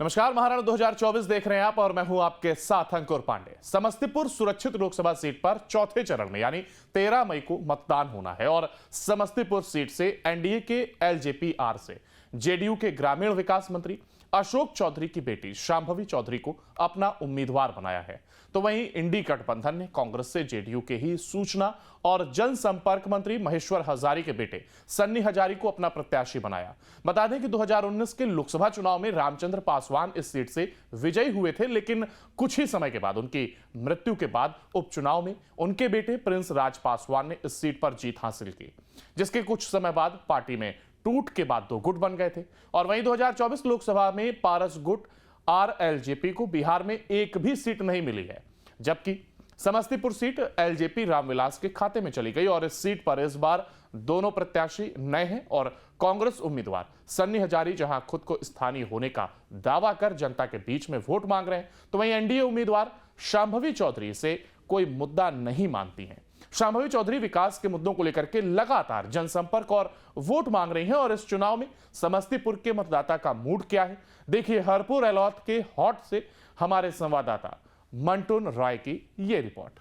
नमस्कार, महाराणा 2024 देख रहे हैं आप और मैं हूं आपके साथ अंकुर पांडे। समस्तीपुर सुरक्षित लोकसभा सीट पर चौथे चरण में यानी 13 मई को मतदान होना है और समस्तीपुर सीट से एनडीए के एलजेपी आर से जेडीयू के ग्रामीण विकास मंत्री अशोक चौधरी की बेटी शांभवी चौधरी को अपना उम्मीदवार बनाया है। तो वहीं इंडी गठबंधन ने कांग्रेस से जेडीयू के ही सूचना और जनसंपर्क मंत्री महेश्वर हजारी के बेटे सन्नी हजारी को अपना प्रत्याशी बनाया। बता दें कि 2019 के लोकसभा चुनाव में रामचंद्र पासवान इस सीट से विजयी हुए थे, लेकिन कुछ ही समय के बाद उनकी मृत्यु के बाद उपचुनाव में उनके बेटे प्रिंस राज पासवान ने इस सीट पर जीत हासिल की, जिसके कुछ समय बाद पार्टी में टूट के बाद दो गुट बन गए थे। और वहीं 2024 लोकसभा में पारस गुट आरएलजेपी को बिहार में एक भी सीट नहीं मिली है, जबकि समस्तीपुर सीट एलजेपी रामविलास के खाते में चली गई और इस सीट पर इस बार दोनों प्रत्याशी नए हैं और कांग्रेस उम्मीदवार सन्नी हजारी जहां खुद को स्थानीय होने का दावा कर जनता के बीच में वोट मांग रहे हैं, तो वहीं एनडीए उम्मीदवार शांभवी चौधरी से कोई मुद्दा नहीं मानती हैं। शांभवी चौधरी विकास के मुद्दों को लेकर के लगातार जनसंपर्क और वोट मांग रही हैं और इस चुनाव में समस्तीपुर के मतदाता का मूड क्या है, देखिए हरपुर एलौथ के हॉट से हमारे संवाददाता मंटून रॉय की ये रिपोर्ट।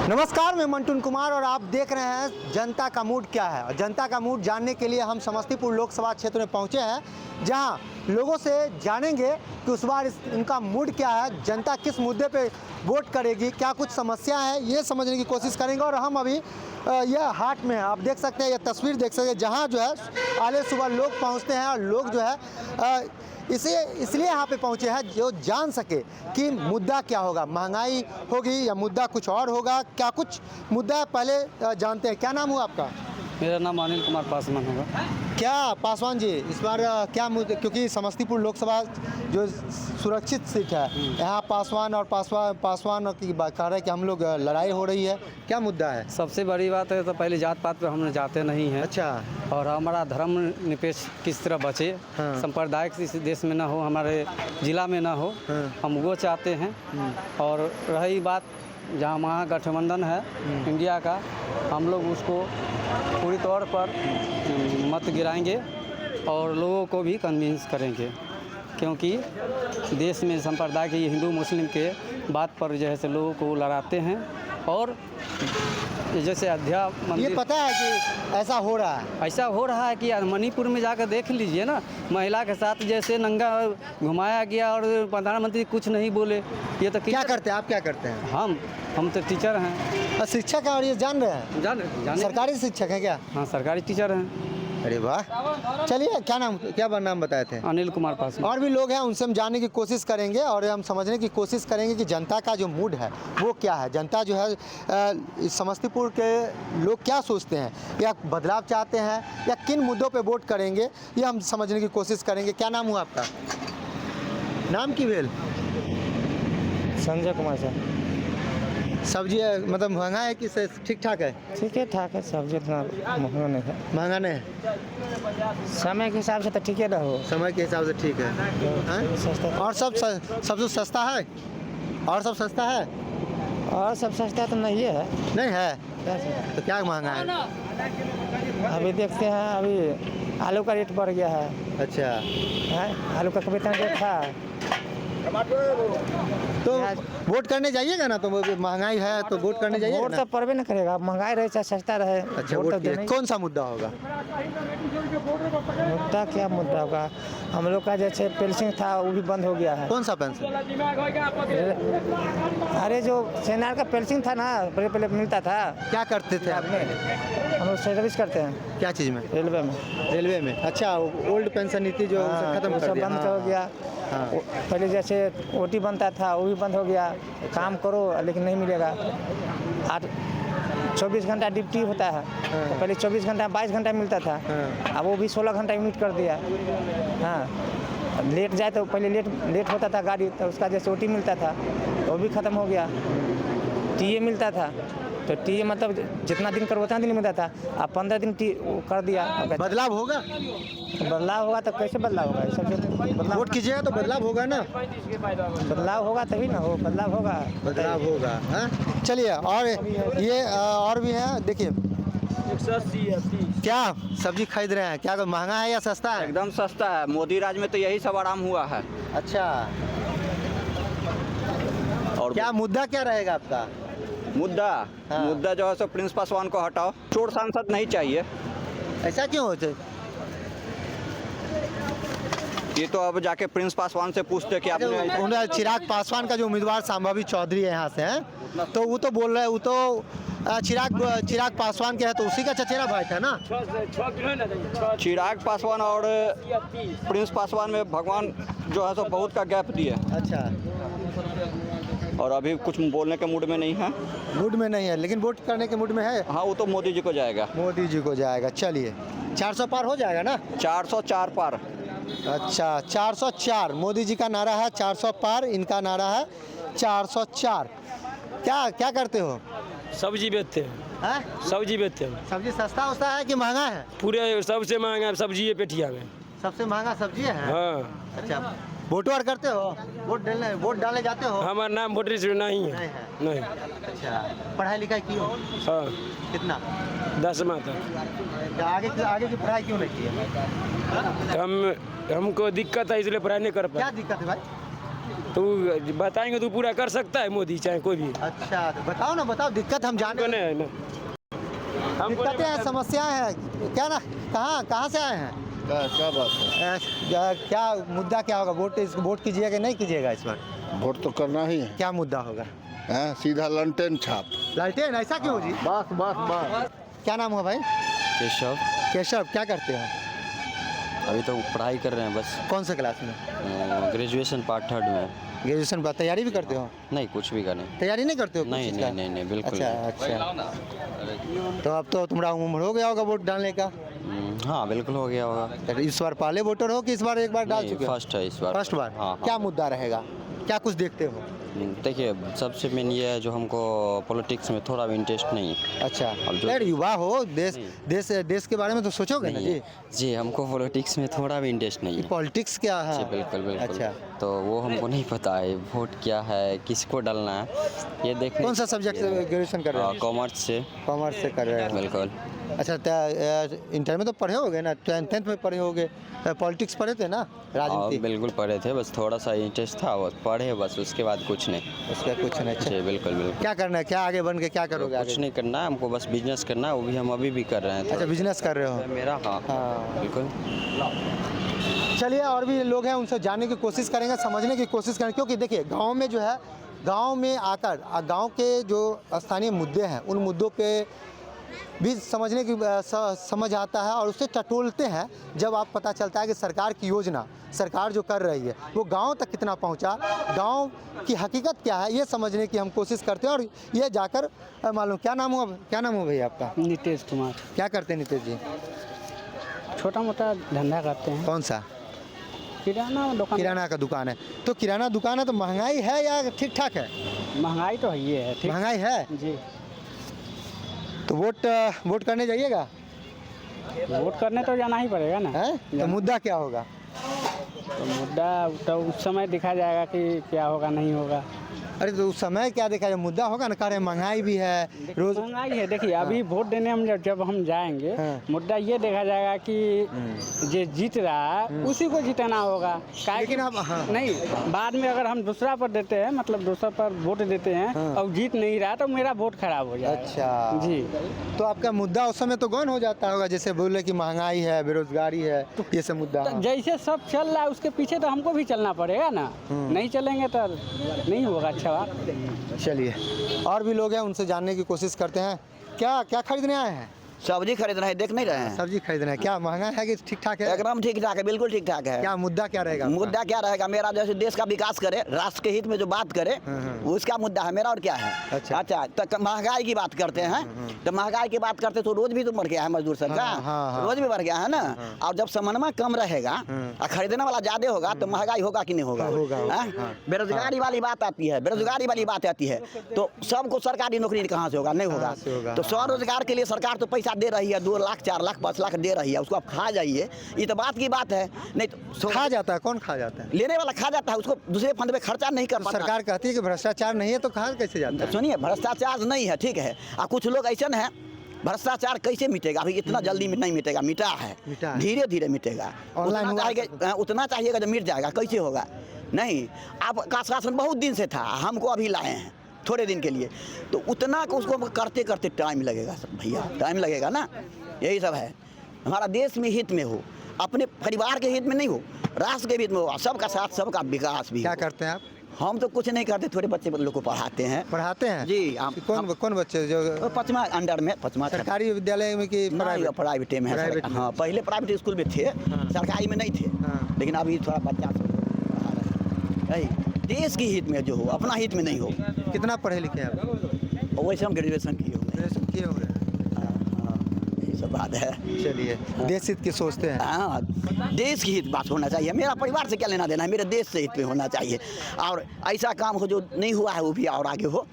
नमस्कार, मैं मंटून कुमार और आप देख रहे हैं जनता का मूड क्या है। और जनता का मूड जानने के लिए हम समस्तीपुर लोकसभा क्षेत्र में पहुंचे हैं, जहां लोगों से जानेंगे कि उस बार इनका मूड क्या है, जनता किस मुद्दे पे वोट करेगी, क्या कुछ समस्या है, ये समझने की कोशिश करेंगे। और हम अभी यह हाट में हैं, आप देख सकते हैं, यह तस्वीर देख सकते हैं, जहाँ जो है आले सुबह लोग पहुँचते हैं और लोग जो है इसलिए यहाँ पे पहुँचे हैं जो जान सके कि मुद्दा क्या होगा, महंगाई होगी या मुद्दा कुछ और होगा, क्या कुछ मुद्दा है, पहले जानते हैं। क्या नाम हुआ आपका? मेरा नाम अनिल कुमार पासवान होगा। क्या पासवान जी, इस बार क्या मुद्दे, क्योंकि समस्तीपुर लोकसभा जो सुरक्षित सीट है, यहाँ पासवान की बात कर रहे हैं कि हम लोग लड़ाई हो रही है, क्या मुद्दा है? सबसे बड़ी बात है तो पहले जात पात पे हम जाते नहीं हैं। अच्छा। और हमारा धर्म निरपेक्ष किस तरह बचे, हाँ। सांप्रदायिक इस देश में ना हो, हमारे जिला में ना हो, हाँ। हम वो चाहते हैं। और रही बात जहाँ महागठबंधन है इंडिया का, हम लोग उसको पूरी तौर पर मत गिराएंगे और लोगों को भी कन्विंस करेंगे, क्योंकि देश में संप्रदाय के ये हिंदू मुस्लिम के बात पर जो है से लोगों को लड़ाते हैं। और जैसे अयोध्या मंदिर, ये पता है कि ऐसा हो रहा है कि मणिपुर में जाकर देख लीजिए ना, महिला के साथ जैसे नंगा घुमाया गया और प्रधानमंत्री कुछ नहीं बोले। ये तो क्या करते हैं आप? क्या करते हैं? हम तो टीचर हैं। शिक्षक है और ये जान रहे हैं? जाने सरकारी शिक्षक है क्या? हाँ, सरकारी टीचर हैं। अरे वाह, चलिए क्या नाम बताए थे? अनिल कुमार पासवान। और भी लोग हैं, उनसे हम जानने की कोशिश करेंगे और हम समझने की कोशिश करेंगे कि जनता का जो मूड है वो क्या है, जनता जो है समस्तीपुर के लोग क्या सोचते हैं, या बदलाव चाहते हैं या किन मुद्दों पे वोट करेंगे, ये हम समझने की कोशिश करेंगे। क्या नाम हुआ आपका? नाम की भेल? संजय कुमार सर। सब्जी मतलब महंगा है कि ठीक ठाक है? ठीक है, ठाक है, सब्जी इतना महंगा नहीं है। महंगा नहीं है, समय के हिसाब से तो ठीक है ना हो, समय के हिसाब से ठीक है। सस्ता। और सब तो सस्ता है? और सब सस्ता है? और सब सस्ता तो नहीं है। नहीं है तो क्या महंगा है? अभी देखते हैं, अभी आलू का रेट बढ़ गया है। अच्छा है, आलू का कभी इतना रेट था। तो वोट करने जाइएगा ना, तो महंगाई है तो वोट करने जाइएगा वोट ना? तो पड़बे ना करेगा, महंगाई रहे चाहे सस्ता रहे। अच्छा, वोट वोट तो देना ही। कौन सा मुद्दा होगा? मुद्दा क्या मुद्दा होगा? हम लोग का जैसे पेंशन था वो भी बंद हो गया है। कौन सा पेंशन? अरे जो सेना का पेंशन था ना, पहले मिलता था। क्या करते थे आप? हम लोग सर्विस करते हैं। क्या चीज़ में? रेलवे में। रेलवे में? अच्छा, ओल्ड पेंशन नीति जो खत्म वो कर सब दिया। बंद हो गया। हाँ। पहले जैसे ओटी बनता था वो भी बंद हो गया, काम करो लेकिन नहीं मिलेगा। 24 घंटा ड्यूटी होता है, तो पहले 24 घंटा 22 घंटा मिलता था, अब वो भी 16 घंटा यूनिट कर दिया। हाँ, लेट जाए तो पहले लेट होता था गाड़ी, तो उसका जैसे ओटी मिलता था वो भी ख़त्म हो गया। टीए मिलता था, तो टीए मतलब जितना दिन करो उतना दिन मिलता था, अब 15 दिन कर दिया। बदलाव होगा? बदलाव होगा तो कैसे बदलाव होगा? सब वोट कीजिएगा तो बदलाव होगा ना? बदलाव होगा तभी ना हो, बदलाव होगा। हाँ? चलिए, और ये और भी है, देखिए क्या सब्जी खरीद रहे हैं? क्या महंगा है या सस्ता है? एकदम सस्ता है। मोदी राज में तो यही सब आराम हुआ है। अच्छा, और क्या मुद्दा क्या रहेगा आपका? मुद्दा हाँ। मुद्दा जो है सो प्रिंस पासवान को हटाओ। चोर सांसद नहीं चाहिए। ऐसा क्यों होते? ये तो अब जाके प्रिंस पासवान से पूछते कि आपने चिराग पासवान का जो उम्मीदवार संभावित चौधरी है यहाँ से हैं, तो वो तो बोल रहे हैं, वो तो चिराग पासवान के है, तो उसी का चचेरा भाई था ना। चिराग पासवान और प्रिंस पासवान में भगवान जो है सो बहुत का गैप दिए, अच्छा, और अभी कुछ बोलने के मूड में नहीं है। मूड में नहीं है, लेकिन वोट करने के मूड में है। हाँ, वो तो मोदी जी को जाएगा। मोदी जी को जाएगा। चलिए, 400 पार हो जाएगा ना? 404 पार। अच्छा, 404 मोदी जी का नारा है, 400 पार इनका नारा है, 404। क्या क्या करते हो? सब्जी बेचते हैं। हैं? सब्जी बेचते हैं। सब्जी सस्ता होता है कि महंगा है? पूरे सबसे महंगा सब्जी है पेठिया में। सबसे महंगा सब्जी है। हाँ, अच्छा, वोट वार करते हो? वोट डालने जाते हो? हमारा नाम वोटर लिस्ट में नहीं है। नहीं है। नहीं। अच्छा, पढ़ाई लिखाई की हो? हाँ, कितना? 10वां तक। आगे की पढ़ाई क्यों नहीं की है? हमको दिक्कत है, इसलिए पढ़ाई नहीं कर क्या पाए। दिक्कत है भाई? तू बताएंगे तो पूरा कर सकता है मोदी, चाहे कोई भी। अच्छा, तो बताओ ना, बताओ दिक्कत हम जाने। हमको नहीं है ना। हमको दिक्कतें नहीं हैं, समस्याएं हैं, क्या ना? कहाँ से आए हैं? क्या बात है? क्या मुद्दा क्या होगा? वोट कीजिएगा कि नहीं कीजिएगा इस बार? वोट तो करना ही है। क्या मुद्दा होगा? हैं? सीधा लंटेन छाप। लालटेन, ऐसा क्यों जी? बस बस बस। क्या नाम है भाई? केशव। केशव, क्या करते हो? अभी तो पढ़ाई कर रहे हैं बस। कौन से क्लास में? ग्रेजुएशन पार्ट 3 में। ग्रेजुएशन पर तैयारी भी करते हो? नहीं, कुछ भी का नहीं। तैयारी नहीं करते हो? कुछ नहीं चीज़ का? नहीं नहीं नहीं, बिल्कुल अच्छा, तो अब तो तुम्हारा उम्र हो गया होगा वोट डालने का? नहीं। हाँ, बिल्कुल हो गया होगा। तो इस बार पहले वोटर हो कि इस बार एक बार डाल नहीं, चुके हो? फर्स्ट है इस बार। फर्स्ट बार। हाँ, क्या हाँ। मुद्दा रहेगा? क्या कुछ देखते हो? देखिए, सबसे मेन ये है जो हमको पॉलिटिक्स में थोड़ा भी इंटरेस्ट नहीं। अच्छा, अब जो- यार युवा हो, देश के बारे में तो सोचोगे ना नहीं जी? है। जी, हमको पॉलिटिक्स में थोड़ा भी इंटरेस्ट नहीं है। पॉलिटिक्स क्या है? जी, बिल्कुल बिल्कुल। अच्छा, तो वो हमको नहीं पता है वोट क्या है, किसको डालना है, ये देखने। कौन सा सब्जेक्ट से ग्रेजुएशन कर रहे हो? कॉमर्स से। कॉमर्स से कर रहे हो? बिल्कुल। अच्छा, इंटर में तो पढ़े होगे ना? 10th में पढ़े होगे, पॉलिटिक्स पढ़े थे ना? हाँ, राजनीति? बिल्कुल पढ़े थे, बस थोड़ा सा इंटरेस्ट था, बस पढ़े, बस उसके बाद कुछ नहीं। उसका कुछ नहीं। अच्छा, जी, बिल्कुल बिल्कुल। क्या करना है? क्या आगे बन के क्या करोगे? कुछ आगे? नहीं करना है हमको, बस बिजनेस करना है, वो भी हम अभी भी कर रहे हैं। अच्छा, बिजनेस कर रहे हो? मेरा हाँ हाँ। बिल्कुल। चलिए, और भी लोग हैं, उनसे जानने की कोशिश करेंगे, समझने की कोशिश करेंगे, क्योंकि देखिए गांव में जो है, गांव में आकर गांव के जो स्थानीय मुद्दे हैं, उन मुद्दों पे भी समझने की समझ आता है, और उससे टटोलते हैं जब आप पता चलता है कि सरकार की योजना, सरकार जो कर रही है वो गांव तक कितना पहुंचा, गांव की हकीकत क्या है, ये समझने की हम कोशिश करते हैं। और ये जाकर मालूम। क्या नाम हो भैया आपका? नीतीश कुमार। क्या करते हैं नीतीश जी? छोटा मोटा धंधा करते हैं। कौन सा? किराना दुकान। किराना का दुकान है। तो किराना दुकान है, तो महंगाई है या ठीक ठाक है? महंगाई तो है, ये है ठीक। महंगाई है जी। तो वोट करने जाइएगा? वोट करने तो जाना ही पड़ेगा ना। है? तो मुद्दा क्या होगा? तो मुद्दा तो उस समय दिखा जाएगा कि क्या होगा नहीं होगा। अरे तो उस समय क्या देखा जाए, मुद्दा होगा ना। कह रहे महंगाई भी है, रोज महंगाई है। देखिए, अभी वोट देने हम जब हम जाएंगे, हाँ। मुद्दा ये देखा जाएगा कि जो जीत रहा है उसी को जिताना होगा। काहे लेकिन कि- आप हाँ। नहीं, बाद में अगर हम दूसरा पर देते हैं, मतलब दूसरा पर वोट देते हैं हाँ। और जीत नहीं रहा, तो मेरा वोट खराब हो जाएगा। अच्छा जी। तो आपका मुद्दा उस समय तो गौन हो जाता होगा, जैसे बोले कि महंगाई है, बेरोजगारी है, ये सब मुद्दा। तो जैसे सब चल रहा है उसके पीछे तो हमको भी चलना पड़ेगा ना। नहीं चलेंगे तो नहीं होगा। अच्छा बात। चलिए, और भी लोग हैं, उनसे जानने की कोशिश करते हैं। क्या क्या खरीदने आए हैं? सब्जी खरीद रहे हैं, देख नहीं रहे हैं। सब्जी खरीदना है। क्या महंगा है कि ठीक ठाक है? एकदम ठीक ठाक है, बिल्कुल ठीक ठाक है। क्या मुद्दा क्या रहेगा आपका? मुद्दा क्या रहेगा? मेरा जैसे देश का विकास करे, राष्ट्र के हित में जो बात करे, उसका मुद्दा है मेरा। और क्या है? अच्छा। अच्छा, तो महंगाई की बात करते हैं, तो महंगाई की बात करते तो रोज भी तो बढ़ गया है मजदूर सब का। हाँ। रोज भी बढ़ गया है ना। और जब समन्वय कम रहेगा और खरीदने वाला ज्यादा होगा, तो महंगाई होगा कि नहीं होगा? होगा। हाँ? बेरोजगारी वाली बात आती है, बेरोजगारी वाली बात आती है, तो सबको सरकारी नौकरी कहाँ से होगा? नहीं होगा। कहाँ से होगा? तो स्वरोजगार के लिए सरकार तो पैसा दे रही है, 2 लाख 4 लाख 5 लाख दे रही है, उसको आप खा जाइए। ये तो बात की बात है। नहीं तो खा जाता है? कौन खा जाता है? लेने वाला खा जाता है, उसको दूसरे फंड में खर्चा नहीं कर पाता। सरकार कहती है कि भ्रष्टाचार नहीं है, तो कहा कैसे जाता है? सुनिए, भ्रष्टाचार नहीं है, ठीक है। और कुछ लोग ऐसे हैं भ्रष्टाचार कैसे मिटेगा? अभी इतना जल्दी में नहीं मिटेगा, मिटा है, धीरे धीरे मिटेगा। ऑनलाइन उतना चाहिएगा जब मिट जाएगा, कैसे होगा? नहीं, आपका शासन बहुत दिन से था, हमको अभी लाए हैं थोड़े दिन के लिए, तो उतना को उसको करते करते टाइम लगेगा सब भैया, टाइम लगेगा ना। यही सब है, हमारा देश में हित में हो, अपने परिवार के हित में नहीं हो, राष्ट्र के हित में हो, सबका साथ सबका विकास भी। क्या करते हैं आप? हम तो कुछ नहीं करते, थोड़े बच्चे लोग को पढ़ाते हैं। पढ़ाते हैं जी। कौन बच्चे? जो पचमा अंडर में, पचमा सरकारी विद्यालय में कि प्राइवेट में है? हाँ, पहले प्राइवेट स्कूल में थे, सरकारी में नहीं थे, लेकिन अभी थोड़ा बच्चा देश की हित में जो हो, अपना हित में नहीं हो। कितना पढ़े लिखे हैं आप? वैसे हम ग्रेजुएशन किए हो। ग्रेजुएशन किए हो गए, यही सब बात है। चलिए, देश हित की सोचते हैं। हाँ, देश की हित बात होना चाहिए। मेरा परिवार से क्या लेना देना है, मेरे देश से हित में होना चाहिए। और ऐसा काम हो जो नहीं हुआ है वो भी और आगे हो,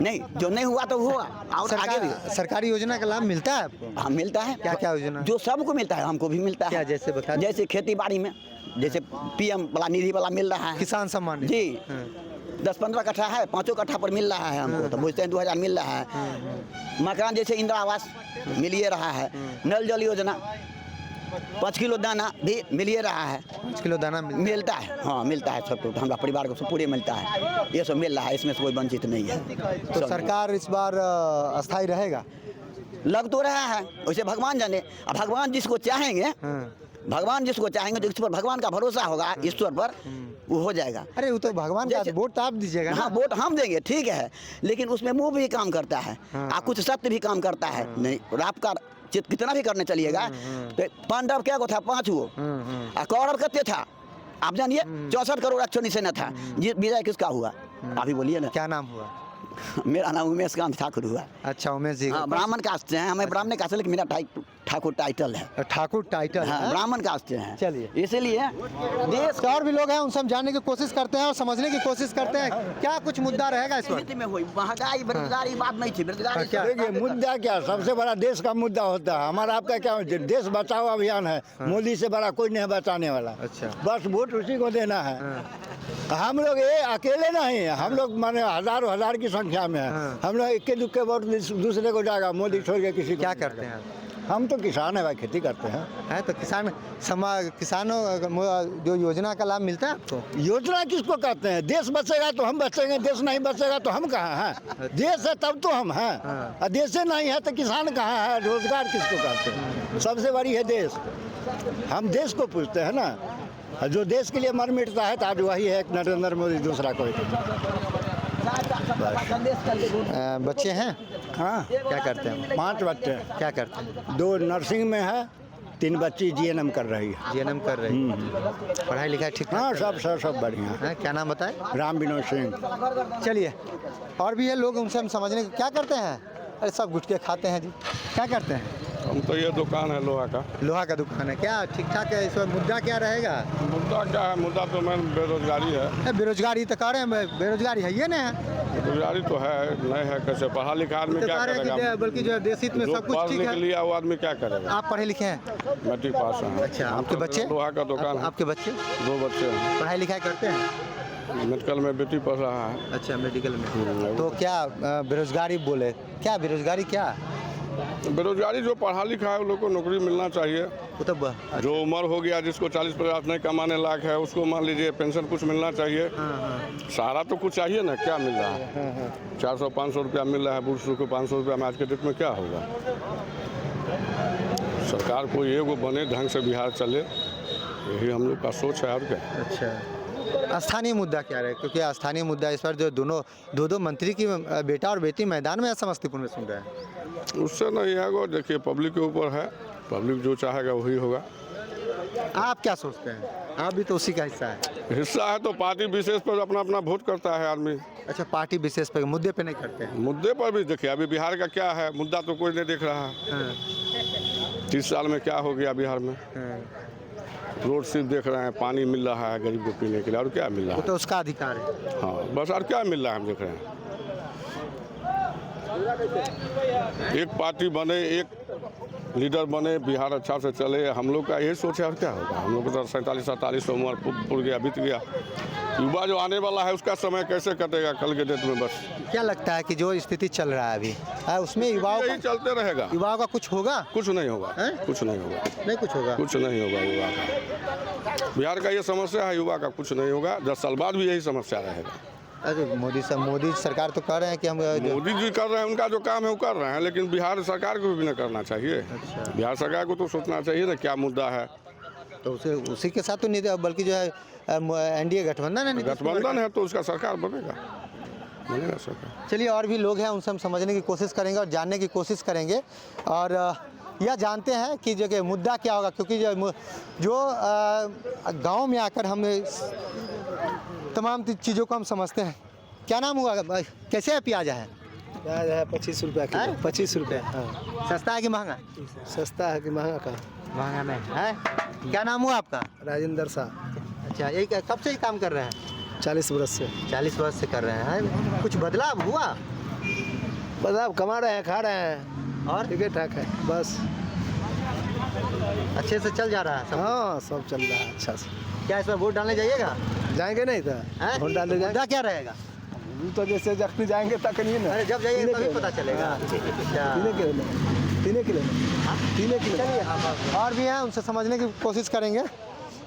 नहीं जो नहीं हुआ तो हुआ और आगे भी। सरकारी योजना का लाभ मिलता है आपको? हाँ, मिलता है। क्या क्या योजना? जो सबको मिलता है, हमको भी मिलता है। क्या जैसे बता? जैसे खेती बाड़ी में, जैसे पीएम वाला निधि वाला मिल रहा है, किसान सम्मान निधि। जी। 10-15 कट्ठा है, 5 कट्ठा पर मिल रहा है हमको, तो बुझते हैं 2000 मिल रहा है। मकान जैसे इंदिरा आवास मिल ही रहा है, नल जल योजना, 5 किलो दाना भी मिल ही रहा है। 5 किलो दाना मिलता है। हाँ, मिलता है सबको, हमारा परिवार को सब पूरे मिलता है, ये सब मिल रहा है, इसमें से कोई वंचित नहीं है। तो सरकार इस बार अस्थायी रहेगा? लग तो रहा है, वैसे भगवान जाने। अब भगवान जिसको चाहेंगे, भगवान जिसको चाहेंगे, जिस पर भगवान का भरोसा होगा, ईश्वर पर, वो हो जाएगा। अरे वो तो भगवान का वोट तो आप दीजिएगा ना? हाँ, वोट हम देंगे, ठीक है, लेकिन उसमें मुंह भी काम करता है, कुछ सत्य भी काम करता है। नहीं, और आपका कितना भी करने चलिएगा, तो पांडव क्या को था? 5 गो, और कौरव कितने था आप जानिए? 64 करोड़ अक्षोनी सेना था। विजय किसका हुआ? आप ही बोलिए ना। क्या नाम हुआ? मेरा नाम उमेश कांत ठाकुर हुआ। अच्छा, उमेश जी। हाँ, ब्राह्मण कास्ट से हैं, हमें ब्राह्मण कास्ट, लेकिन मेरा ठाकुर टाइटल है। ठाकुर टाइटल? हाँ, ब्राह्मण कास्ट से हैं। चलिए, इसीलिए देश और भी लोग हैं, उनसे हम जानने की कोशिश करते हैं और समझने की कोशिश करते हैं क्या कुछ मुद्दा रहेगा इस वक्त में हुई। महंगाई, बेरोजगारी बात नहीं थी, बेरोजगारी क्या? देखिए, मुद्दा क्या, सबसे बड़ा देश का मुद्दा होता है। हमारा आपका क्या, देश बचाओ अभियान है। मोदी से बड़ा कोई नहीं है बचाने वाला। अच्छा, बस वोट उसी को देना है। हम लोग ये अकेले नहीं है, हम लोग माने हजारों हजार की संख्या में है। हम लोग इक्के दुक्के वोट दूसरे को जाएगा, मोदी छोड़ के किसी। क्या करते हैं? हम तो किसान है भाई, खेती करते हैं। है तो किसानों जो योजना का लाभ मिलता है आपको? योजना किसको कहते हैं? देश बचेगा तो हम बचेंगे, देश नहीं बचेगा तो हम कहाँ हैं? देश है तब तो हम हैं, और देश नहीं है तो किसान कहाँ है? रोजगार किसको कहते हैं? सबसे बड़ी है देश। हम देश को पूछते हैं ना, जो देश के लिए मर मिटता है तो आज वही है नरेंद्र मोदी, दूसरा कोई। बच्चे हैं? हाँ, क्या करते हैं? 5 बच्चे। क्या करते हैं? 2 नर्सिंग में है, 3 बच्ची जीएनएम कर रही है। जीएनएम कर रही है। पढ़ाई लिखाई ठीक? हाँ, सब बढ़िया है। क्या नाम बताए? राम विनोद सिंह। चलिए, और भी है लोग, उनसे हम समझने की। क्या करते हैं? अरे सब गुटके खाते हैं जी। क्या करते हैं? हम तो ये दुकान है लोहा का। लोहा का दुकान है। क्या ठीक ठाक है? इस वक्त मुद्दा क्या रहेगा? मुद्दा क्या है? मुद्दा तो मैं बेरोजगारी है। बेरोजगारी तो कह रहे हैं, बेरोजगारी है ये ना? बेरोजगारी तो है, नहीं है कैसे? पढ़ा लिखा आदमी क्या करेगा? बल्कि जो देश हित में सब कुछ ठीक है। लिया वो आदमी क्या करेगा? आप पढ़े लिखे हैं? मैट्रिक पास है। अच्छा, आपके बच्चे? लोहा का दुकान है। आपके बच्चे? 2 बच्चे हैं। पढ़ाई लिखाई करते हैं? मेडिकल में बेटी पढ़ रहा है। अच्छा, मेडिकल में। तो क्या बेरोजगारी बोले? क्या बेरोजगारी? क्या बेरोजगारी? जो पढ़ा लिखा है उन लोग को नौकरी मिलना चाहिए। वो तो जो उम्र हो गया, जिसको 40-50 नहीं कमाने लायक है, उसको मान लीजिए पेंशन कुछ मिलना चाहिए। सारा तो कुछ चाहिए ना। क्या मिल रहा है? 400-500 रुपया मिल रहा है, बूढ़ को 500 रुपया में आज के डेट में क्या होगा? सरकार को एगो बने, ढंग से बिहार चले, यही हम लोग का सोच है। और क्या? अच्छा, स्थानीय मुद्दा क्या रहे? क्योंकि स्थानीय मुद्दा इस पर जो दो मंत्री की बेटा और बेटी मैदान में समस्तीपुर में सुन रहे हैं, उससे नहीं है। वो देखिए, पब्लिक के ऊपर है, पब्लिक जो चाहेगा वही होगा। आप क्या सोचते हैं? आप भी तो उसी का हिस्सा है। हिस्सा है तो पार्टी विशेष पर अपना अपना वोट करता है आदमी। अच्छा, पार्टी विशेष पर, मुद्दे पे नहीं करते हैं? मुद्दे पर भी देखिए, अभी बिहार का क्या है मुद्दा तो कोई नहीं देख रहा है। 30 साल में क्या हो गया बिहार में? रोड सिर्फ देख रहे हैं, पानी मिल रहा है गरीब को पीने के लिए, और क्या मिल रहा है? वो तो उसका अधिकार है। हाँ, बस और क्या मिल रहा है हम देख रहे हैं। एक पार्टी बने, एक लीडर बने, बिहार अच्छा से चले। हम लोग का यही सोच है, और क्या होगा। हम लोग को तो 47-47 उम्र पुर गया, बीत गया। युवा जो आने वाला है उसका समय कैसे कटेगा कल के डेट में। बस क्या लगता है कि जो स्थिति चल रहा है अभी उसमें युवाओं यही चलते रहेगा। युवाओं का कुछ होगा? कुछ नहीं होगा, कुछ नहीं होगा, नहीं कुछ होगा, कुछ नहीं होगा युवा का। बिहार का ये समस्या है, युवा का कुछ नहीं होगा। 10 साल बाद भी यही समस्या रहेगा। अरे मोदी सरकार तो कह रहे हैं कि हम मोदी जी कर रहे हैं, उनका जो काम है वो कर रहे हैं, लेकिन बिहार सरकार को भी न करना चाहिए। बिहार सरकार को तो सोचना चाहिए ना क्या मुद्दा है। तो उसी के साथ तो नहीं, बल्कि जो है एनडीए गठबंधन है, गठबंधन है तो उसका सरकार बनेगा सरकार। चलिए और भी लोग हैं, उनसे हम समझने की कोशिश करेंगे और जानने की कोशिश करेंगे और यह जानते हैं कि जो कि मुद्दा क्या होगा, क्योंकि जो गांव में आकर हम तमाम चीज़ों को हम समझते हैं। क्या नाम हुआ, कैसे है प्याज है? प्याज है 25 रुपये किलो। 25 रुपये। हाँ। सस्ता है कि महंगा? सस्ता है कि महंगा का? महंगा में है। क्या नाम हुआ आपका? राजेंद्र शाह। अच्छा, यही कब से काम कर रहे हैं? 40 वर्ष से। 40 वर्ष से कर रहे हैं। कुछ बदलाव हुआ? बदलाव कमा रहे हैं, खा रहे हैं और ठीक ठाक है, बस अच्छे से चल जा रहा है सब? हाँ, सब चल रहा है अच्छा से। क्या इस पर वोट डालने जाइएगा? जाएंगे नहीं तो वोट डालने जाएंगे। मुद्दा क्या रहेगा? तो जैसे जखनी जाएंगे तक नहीं ना। अरे जब जाइए तभी पता चलेगा। 3 किलो। चलिए और भी हैं, उनसे समझने की कोशिश करेंगे।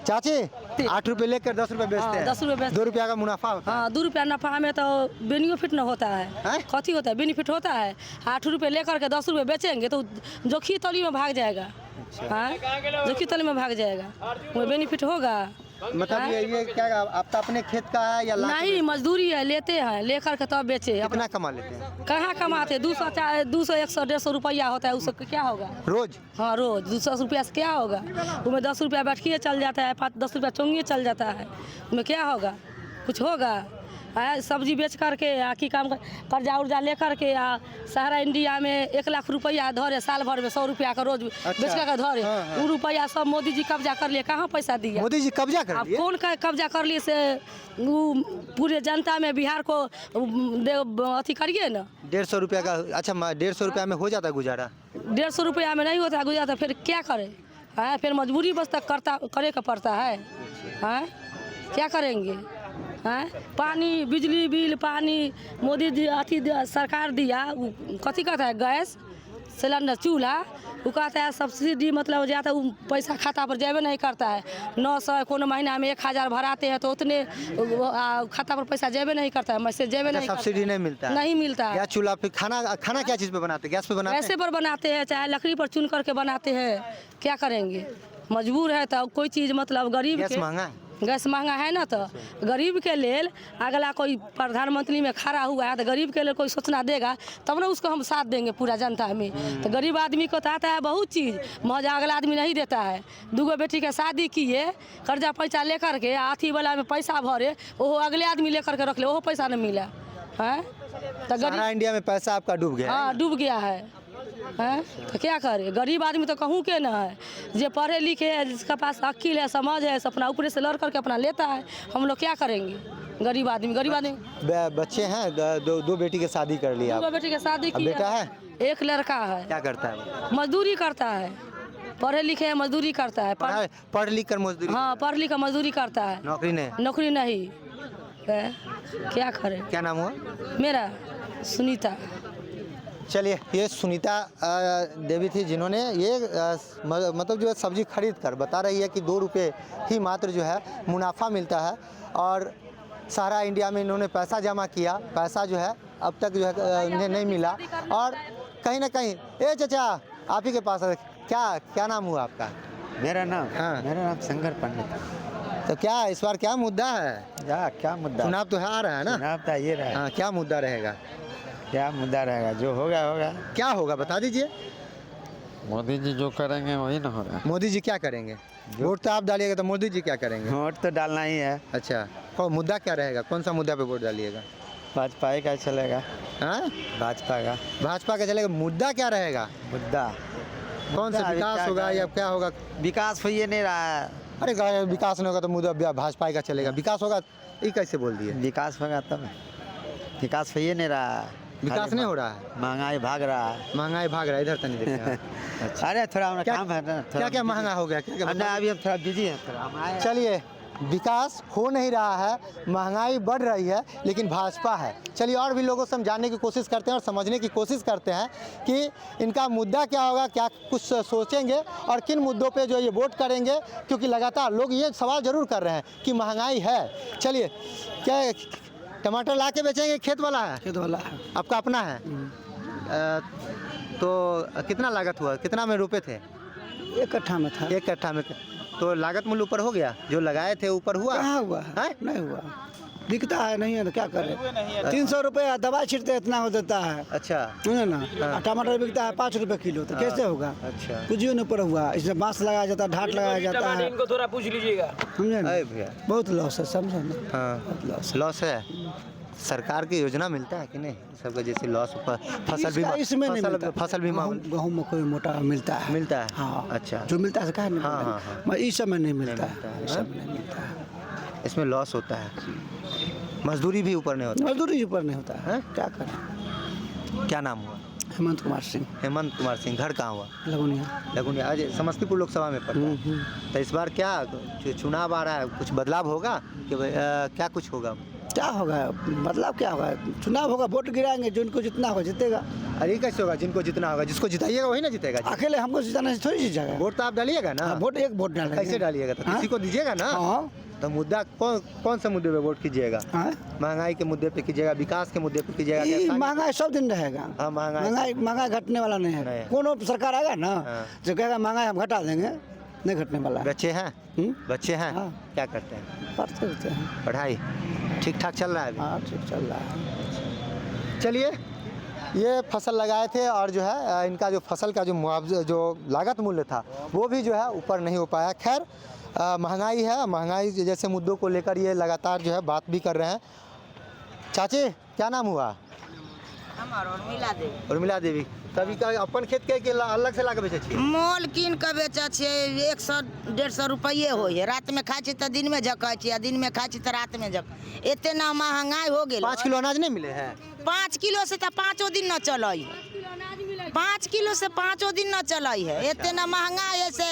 चाची 8 रुपये लेकर 10 रुपये बेचते हैं। 10 रुपये बेचते 2 रुपया का मुनाफा होता है। हाँ, 2 रुपया नफा में तो बेनिफिट न होता है। कथी होता है? बेनिफिट होता है। 8 रुपये लेकर के 10 रुपये बेचेंगे तो जोखी तली में भाग जाएगा। हाँ, जोखी तली में भाग जाएगा, वो बेनिफिट होगा। मतलब ये क्या आप तो अपने खेत का है या नहीं, मजदूरी है, लेते हैं, लेकर के तब बेचे। कितना कमा लेते हैं? कहाँ कमाते? 200, 100, 150 रुपया होता है, उससे क्या होगा रोज? हाँ, रोज 200 रुपया से क्या होगा? उसमें 10 रुपया बैठिए चल जाता है, 5-10 रुपया चोंगिए चल जाता है, उसमें क्या होगा? कुछ होगा? सब्जी बेच करके की काम कर्जा उर्जा लेकर के सारा इंडिया में 1 लाख रुपया धरे, साल भर में 100 रुपया का रोज बेच कर धरे। वो रुपया सब मोदी जी कब्जा कर लिए, कहाँ पैसा दिया? मोदी जी कब्जा कर लिए? कौन का कब्जा कर लिए से पूरे जनता में बिहार को अथी करिए ना। 150 रुपया का? अच्छा, 150 रुपया में हो जाता गुजारा? 150 रुपया में नहीं होता गुजारा, फिर क्या करे? हाँ, फिर मजबूरी बस तक करे का पड़ता है। हाँ, क्या करेंगे? हाँ, पानी, बिजली बिल, पानी मोदी जी अथी सरकार दिया, कथी कहता है? गैस सिलेंडर, चूल्हा, वो कहता है सब्सिडी, मतलब जाता है पैसा खाता पर जाबे नहीं करता है। 900 कोनो महीना में 1000 भराते हैं तो उतने खाता पर पैसा जाबे नहीं करता है, मैसेज जाबे नहीं। सब्सिडी नहीं मिलता? नहीं मिलता। गैस चूल्हा पे खाना क्या चीज़ पे बनाते हैं? गैस पे बनाते हैं? गैसे पर बनाते हैं, चाहे लकड़ी पर चुन करके बनाते हैं। क्या करेंगे? मजबूर है तो कोई चीज़, मतलब गरीब गैस महंगा है। गैस महंगा है ना, तो गरीब के लेल अगला कोई प्रधानमंत्री में खड़ा हुआ है तो गरीब के लिए कोई सोचना देगा तब ना उसको हम साथ देंगे पूरा जनता में। तो गरीब आदमी को तो आता है बहुत चीज़, मौजा अगला आदमी नहीं देता है। 2 बेटी के शादी किए, कर्जा पैसा लेकर के अथी वाला में पैसा भरे, वो अगले आदमी लेकर के रख ले, वो पैसा नहीं मिला है। तो सारा इंडिया में पैसा आपका डूब गया? हाँ, डूब गया है। हैं तो क्या करे? गरीब आदमी तो कहूँ के ना है, जो पढ़े लिखे है, जिसका पास अक्ल है, समझ है, अपना ऊपर से लड़ करके अपना लेता है। हम लोग क्या करेंगे? गरीब आदमी बच्चे हैं, 2 बेटी की शादी कर लिया? 2 बेटी की शादी की। बेटा है? 1 लड़का है। क्या करता है? मजदूरी करता है, पढ़े लिखे है, मजदूरी करता है। पढ़ लिख कर मजदूरी? हाँ, पढ़ लिख कर मजदूरी करता है। नौकरी नहीं। क्या करे? क्या नाम हुआ? मेरा सुनीता। चलिए, ये सुनीता देवी थी जिन्होंने ये मतलब जो है सब्जी खरीद कर बता रही है कि 2 रुपये ही मात्र जो है मुनाफा मिलता है और सारा इंडिया में इन्होंने पैसा जमा किया, पैसा जो है अब तक जो है इन्हें नहीं मिला। और कहीं ना कहीं चाचा आप ही के पास है, क्या नाम हुआ आपका? मेरा नाम? हाँ, मेरा नाम शंकर पंडित। तो क्या इस बार क्या मुद्दा है? क्या मुद्दा? चुनाव तो आ रहा है ना? चुनाव तो ये रहा। हाँ, क्या मुद्दा रहेगा? क्या मुद्दा रहेगा? जो होगा होगा। क्या होगा बता दीजिए। मोदी जी जो करेंगे वही ना होगा। मोदी जी क्या करेंगे? वोट तो आप डालिएगा, तो मोदी जी क्या करेंगे? वोट तो डालना ही है। अच्छा, तो मुद्दा क्या रहेगा? कौन सा मुद्दा पे वोट डालिएगा? भाजपा का चलेगा। हाँ, भाजपा का चलेगा। मुद्दा क्या रहेगा? मुद्दा कौन सा विकास होगा या क्या होगा? विकास हो ये नहीं रहा है। अरे विकास नहीं होगा तो मुद्दा भाजपा का चलेगा। विकास होगा ये कैसे बोल दिए? विकास होगा तब। विकास हो ये नहीं रहा है। विकास नहीं हो रहा है, महंगाई भाग रहा है। महंगाई भाग रहा है। इधर तक नहीं देखा अरे थोड़ा हमारा क्या काम है ना, क्या क्या महंगा हो गया? क्या ना अभी हम थोड़ा बिजी हैं थोड़ा हम आए। चलिए, विकास हो नहीं रहा है, महंगाई बढ़ रही है, लेकिन भाजपा है। चलिए और भी लोगों से हम जानने की कोशिश करते हैं और समझने की कोशिश करते हैं कि इनका मुद्दा क्या होगा, क्या कुछ सोचेंगे और किन मुद्दों पे जो ये वोट करेंगे, क्योंकि लगातार लोग ये सवाल जरूर कर रहे हैं कि महंगाई है। चलिए, क्या टमाटर ला के बेचेंगे? खेत वाला है? खेत वाला है। आपका अपना है? तो कितना लागत हुआ, कितना में रुपए थे? 1 कट्ठा में था। 1 कट्ठा में। तो लागत मूल्य ऊपर हो गया? जो लगाए थे ऊपर हुआ? कहाँ हुआ है? नहीं हुआ, दिखता है नहीं है ना, क्या करें। 300 रुपये दवा छिड़ते इतना हो देता है। अच्छा, है ना। टमाटर बिकता है 5 रुपये किलो, तो कैसे होगा? अच्छा, कुछ नहीं ऊपर हुआ। इसमें बांस लगाया जाता है, ढाट लगाया जाता है। इनको थोड़ा पूछ लीजिएगा, समझे ना? अरे भैया, बहुत लॉस है, समझे ना? हाँ, बहुत लॉस लॉस है। सरकार की योजना मिलता है कि नहीं सबका? जैसे लॉस फसल बीमा, इसमें नहीं मिलता। फसल बीमा गेहूँ में कोई मोटा मिलता है। मिलता है? हाँ, अच्छा, जो मिलता है कहा नहीं हाँ, मिलता हाँ, है। हाँ। मगर इस समय नहीं मिलता नहीं मिलता है, है, इस समय नहीं मिलता है। इसमें लॉस होता है। मजदूरी भी ऊपर नहीं होता मजदूरी ऊपर नहीं होता है, हैं? क्या करें। क्या नाम हुआ? हेमंत कुमार सिंह, हेमंत कुमार सिंह। घर कहाँ हुआ? लगुनिया। लगुनिया। आज समस्तीपुर लोकसभा में पड़ता है। तो इस बार क्या चुनाव आ रहा है, कुछ बदलाव होगा कि क्या कुछ होगा? क्या होगा मतलब, क्या होगा? चुनाव होगा, वोट गिराएंगे, जो इनको जितना होगा जीतेगा। अरे कैसे होगा? जिनको जितना होगा, जिसको जिताइएगा वही ना जीतेगा। अकेले हमको जिताने से थोड़ी जीत जाएगा। वोट तो आप डालिएगा ना? वोट एक वोट डालेंगे। कैसे डालिएगा? तो किसी को दीजिएगा ना। हाँ। तो मुद्दा कौन से मुद्दे पे वोट कीजिएगा? महंगाई के मुद्दे पे कीजिएगा, विकास के मुद्दे पे कीजिएगा? महंगाई सब दिन रहेगा। हाँ, महंगाई घटने वाला नहीं है। कोनो सरकार आएगा ना जो कहेगा महंगाई हम घटा देंगे, नहीं घटने वाला। बच्चे हैं? बच्चे हैं? हाँ। क्या करते हैं? पढ़ते रहते हैं। पढ़ाई ठीक ठाक चल रहा है अभी? हाँ, ठीक चल रहा है। चलिए, ये फसल लगाए थे और जो है इनका जो फसल का जो मुआवजा, जो लागत मूल्य था, वो भी जो है ऊपर नहीं हो पाया। खैर, महंगाई है, महंगाई जैसे मुद्दों को लेकर ये लगातार जो है बात भी कर रहे हैं। चाची, क्या नाम हुआ? उर्मिला देवी। तभी का अपन खेत के अलग से लाके बेचे छी? मोल कीन के बेचे छियै। 100-150 रुपये होय। रात में खाई छी तो दिन में जकै छी, आ दिन में खाई छी तो रात में जक। एते ना महंगाई हो गेल। 5 किलो अनाज नहीं मिले हैं? 5 किलो से तो 5 दिन न चल है। 5 किलो से 5 दिन न चल है। एते ना महंगाई है से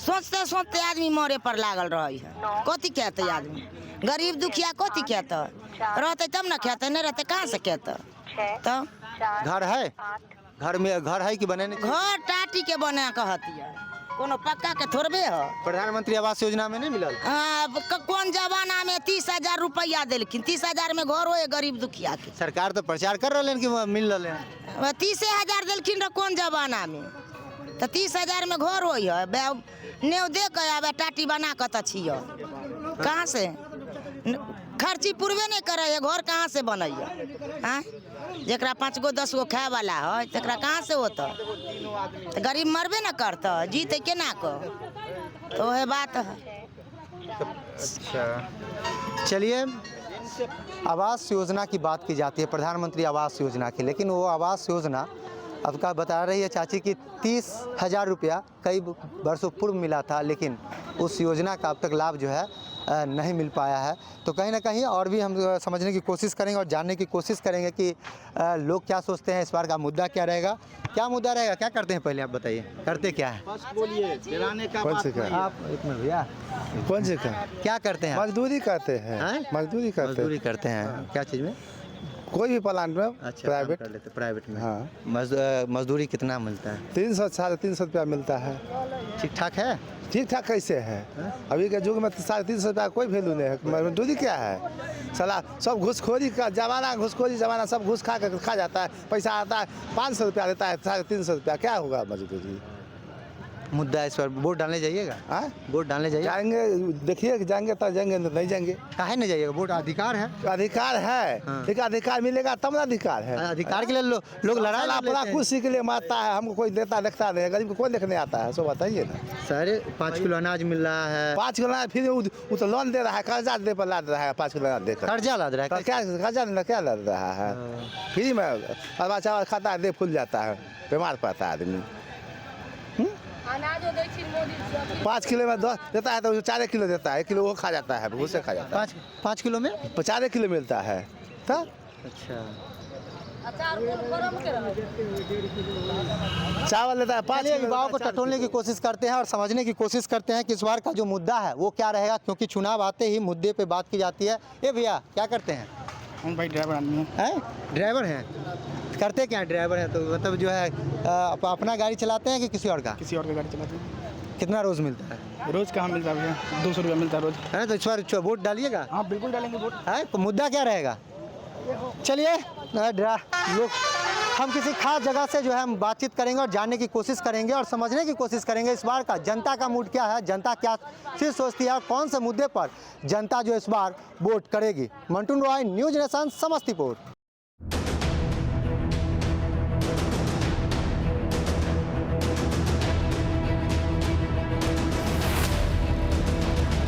सोचते सोचते आदमी मरे पर लागल रही है। कथी कहते आदमी? गरीब दुखिया कथी कहते? रहते तब न खेते, नहीं रहते कहाँ से कहते? तो घर है? घर है कि बने? घर टाटी के बना कहती है, कोनो पक्का के थोड़बे है। प्रधानमंत्री आवास योजना में नहीं मिलल? कौन जमाना में 30,000 रुपया दिलखिन? 30,000 में घर हो गरीब दुखिया के। सरकार तो प्रचार कर रहे हैं कि मिल रहे हैं। 30,000 दिलखिन कौन जमाना में? तो 30,000 में घर हो नेव दे के आबे टाटी बना के तो छियो। कहाँ से खर्ची पूर्वे नहीं करे है, घर कहाँ से बनैया? जरा 5 गो 10 गो खाए वाला है तकरा कहाँ से होता? तो गरीब मरबे न करता, जीते केना को? तो वह बात है। अच्छा, चलिए, आवास योजना की बात की जाती है, प्रधानमंत्री आवास योजना की, लेकिन वो आवास योजना अब का बता रही है चाची कि 30,000 रुपया कई वर्षों पूर्व मिला था, लेकिन उस योजना का अब तक लाभ जो है नहीं मिल पाया है। तो कहीं ना कहीं और भी हम समझने की कोशिश करेंगे और जानने की कोशिश करेंगे कि लोग क्या सोचते हैं, इस बार का मुद्दा क्या रहेगा। क्या मुद्दा रहेगा, क्या करते हैं, पहले आप बताइए, करते क्या है? बोलिए, कौन से का? आप एक मिनट भैया, कौन से का? क्या करते हैं? मजदूरी करते हैं। मजदूरी करते हैं। क्या चीज़ में? कोई भी प्लांट में। अच्छा, प्राइवेट। प्राइवेट में। हाँ। मजदूरी कितना मिलता है? 300-350 रुपया मिलता है। ठीक ठाक है? ठीक ठाक कैसे है? अभी के युग में 350 रुपया कोई वैल्यू नहीं है। मजदूरी क्या है? साला सब घूसखोरी का जमाना, घूसखोरी जमाना, सब घूस खा जाता है। पैसा आता है 500 रुपया देता है, 350 रुपया, क्या होगा मजदूरी? मुद्दा इस पर वोट डालने जाइएगा? वोट डालने जाएंगे, देखिए जाएंगे तो जाएंगे, नहीं जाएंगे। काहे नहीं जाइएगा? वोट अधिकार है। अधिकार है। एक अधिकार मिलेगा तब ना अधिकार है। अधिकार के लिए लोग लड़ाई अपना खुशी के लिए मारता है, हमको कोई देता देखता नहीं है। गरीब को कौन देखने आता है, सो बताइए ना। सर 5 किलो अनाज मिल रहा है। 5 किलो अनाज, फिर वो तो लोन दे रहा है, कर्जा दे पर लाद रहा है। 5 किलो अनाज देकर कर्जा लाद रहा है? क्या कर्जा क्या लाद रहा है? फ्री में अरबा चावल खाता है, दे फूल जाता है, बीमार पड़ता है आदमी। 5 किलो में 10 देता है तो 4 किलो देता है, 1 किलो वो खा जाता है, भूसे खा जाता है। 5 किलो में 4 किलो मिलता है। तो अच्छा, चावल लेता है। चलिए युवाओं को टटोलने की कोशिश करते हैं और समझने की कोशिश करते हैं कि इस बार का जो मुद्दा है वो क्या रहेगा, क्योंकि चुनाव आते ही मुद्दे पे बात की जाती है। ये भैया क्या करते हैं? हम भाई ड्राइवर आदमी हैं? ड्राइवर हैं? करते क्या ड्राइवर हैं? तो मतलब जो है अपना गाड़ी चलाते हैं कि किसी और का? किसी और का गाड़ी चलाते हैं। कितना रोज़ मिलता है? रोज़ कहाँ मिलता है भैया, 200 रुपया मिलता है रोज़। है तो इस बार वोट डालिएगा? हाँ बिल्कुल डालेंगे वोट। है तो मुद्दा क्या रहेगा? चलिए लोग हम किसी खास जगह से जो है हम बातचीत करेंगे और जानने की कोशिश करेंगे और समझने की कोशिश करेंगे इस बार का जनता का मूड क्या है, जनता क्या चीज़ सोचती है और कौन से मुद्दे पर जनता जो इस बार वोट करेगी। Mantu Roy, news nation, Samastipur.